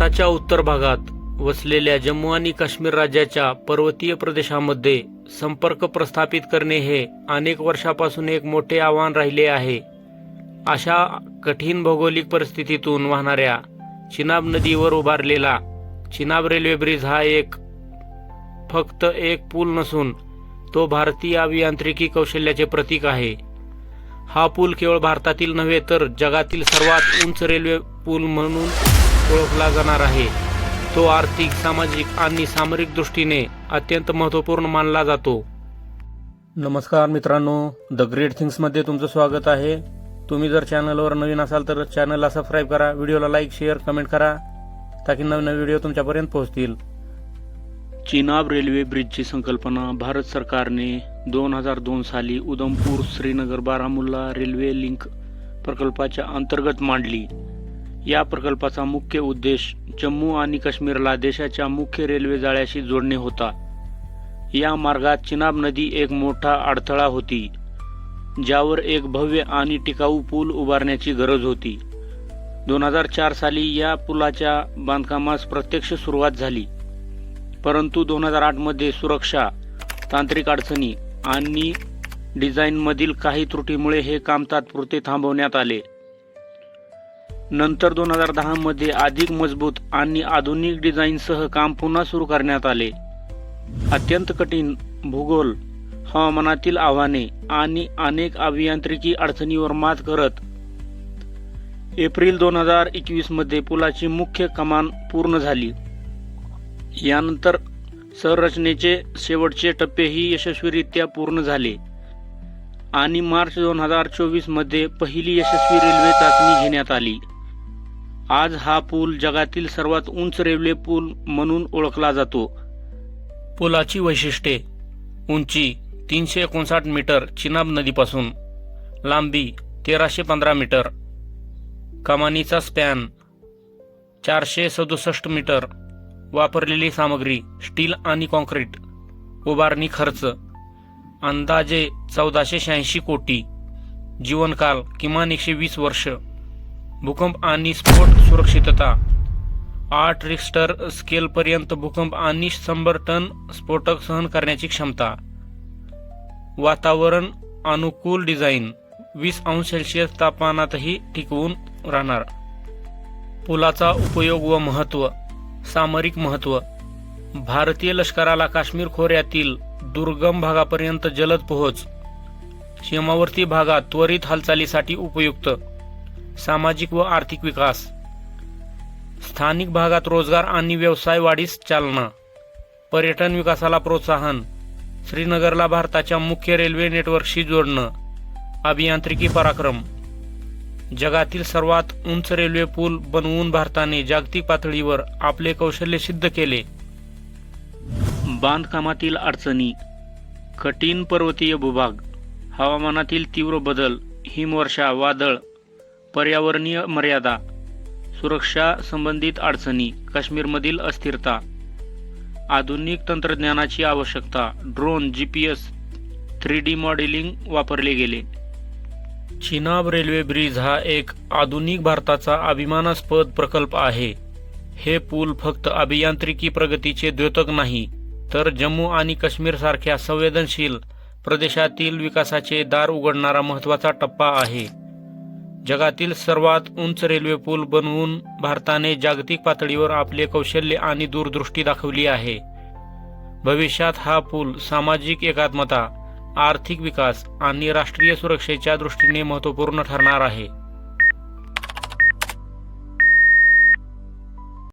भारताच्या उत्तर भागात वसलेल्या जम्मू आणि काश्मीर राज्याच्या पर्वतीय प्रदेशामध्ये संपर्क प्रस्थापित करणे हे अनेक वर्षापासून एक मोठे आव्हान राहिले आहे. अशा कठीण भौगोलिक परिस्थितीतून वाहणाऱ्या चिनाब नदीवर उभारलेला चिनाब रेल्वे ब्रिज हा फक्त एक पूल नसून तो भारतीय अभियांत्रिकी कौशल्याचे प्रतीक आहे. हा पूल केवळ भारतातील नव्हे तर जगातील सर्वात उंच रेल्वे पूल म्हणून ओळखला जाणार आहे. तो आर्थिक, सामाजिक आणि सामरिक दृष्टीने अत्यंत महत्त्वपूर्ण मानला जातो. नमस्कार मित्रांनो, द ग्रेट थिंग्समध्ये तुमचं स्वागत आहे. तुम्ही जर चॅनलवर नवीन असाल तर चॅनलला सबस्क्राईब करा, व्हिडिओला लाईक, शेअर, कमेंट करा ताकी नवीन व्हिडिओ तुमच्यापर्यंत पोहोचतील. चिनाब रेल्वे ब्रिजची संकल्पना भारत सरकारने 2002 साली उधमपूर श्रीनगर बारामुल्ला रेल्वे लिंक प्रकल्पाच्या अंतर्गत मांडली. या प्रकल्पाचा मुख्य उद्देश जम्मू आणि काश्मीरला देशाच्या मुख्य रेल्वे जाळ्याशी जोडणे होता. या मार्गात चिनाब नदी एक मोठा अडथळा होती, ज्यावर एक भव्य आणि टिकाऊ पूल उभारण्याची गरज होती. 2004 साली या पुलाच्या बांधकामास प्रत्यक्ष सुरुवात झाली, परंतु 2008 मध्ये सुरक्षा, तांत्रिक अडचणी आणि डिझाईनमधील काही त्रुटीमुळे हे काम तात्पुरते थांबवण्यात आले. नंतर 2010 मध्ये अधिक मजबूत आणि आधुनिक डिझाईनसह काम पुन्हा सुरू करण्यात आले. अत्यंत कठीण भूगोल, हवामानातील आव्हाने आणि अनेक अभियांत्रिकी अडचणीवर मात करत एप्रिल 2021 मध्ये पुलाची मुख्य कमान पूर्ण झाली. यानंतर संरचनेचे शेवटचे टप्पेही यशस्वीरित्या पूर्ण झाले आणि मार्च 2024 मध्ये पहिली यशस्वी रेल्वे चाचणी घेण्यात आली. आज हा पूल जगातील सर्वात उंच रेल्वे पूल म्हणून ओळखला जातो. पुलाची वैशिष्ट्ये: उंची 359 मीटर चिनाब नदीपासून, लांबी 1315 मीटर, कमानीचा स्पॅन 467 मीटर, वापरलेली सामग्री स्टील आणि कॉन्क्रीट, उभारणी खर्च अंदाजे 1486 कोटी, जीवनकाल किमान 120 वर्ष, भूकंप आणि स्फोट सुरक्षितता 8 रिक्टर स्केलपर्यंत भूकंप आणि 100 टन स्फोटक सहन करण्याची क्षमता, वातावरण अनुकूल डिझाईन, 20 अंश सेल्सिअस तापमानातही टिकवून राहणार. पुलाचा उपयोग व महत्त्व: सामरिक महत्त्व: भारतीय लष्कराला काश्मीर खोऱ्यातील दुर्गम भागापर्यंत जलद पोहोच, सीमावर्ती भागात त्वरित हालचालीसाठी उपयुक्त. सामाजिक व आर्थिक विकास: स्थानिक भागात रोजगार आणि व्यवसाय वाढीस चालना, पर्यटन विकासाला प्रोत्साहन, श्रीनगरला भारताच्या मुख्य रेल्वे नेटवर्कशी जोडणं, अभियांत्रिकी पराक्रम. जगातील सर्वात उंच रेल्वे पूल बनवून भारताने जागतिक पातळीवर आपले कौशल्य सिद्ध केले. बांधकामातील अडचणी: कठीण पर्वतीय भूभाग, हवामानातील तीव्र बदल, हिमवर्षा, वादळ, पर्यावरणीय मर्यादा, सुरक्षा संबंधित अडचणी, काश्मीरमधील अस्थिरता, आधुनिक तंत्रज्ञानाची आवश्यकता, ड्रोन, GPS, 3D मॉडेलिंग वापरले गेले. चिनाब रेल्वे ब्रिज हा एक आधुनिक भारताचा अभिमानास्पद प्रकल्प आहे. हे पूल फक्त अभियांत्रिकी प्रगतीचे द्योतक नाही, तर जम्मू आणि काश्मीर सारख्या संवेदनशील प्रदेशातील विकासाचे दार उघडणारा महत्त्वाचा टप्पा आहे. जगातील सर्वात उंच रेल्वे पूल बनवून भारताने जागतिक पातळीवर आपले कौशल्य आणि दूरदृष्टी दाखवली आहे. भविष्यात हा पूल सामाजिक एकात्मता, आर्थिक विकास आणि राष्ट्रीय सुरक्षेच्या दृष्टीने महत्त्वपूर्ण ठरणार आहे.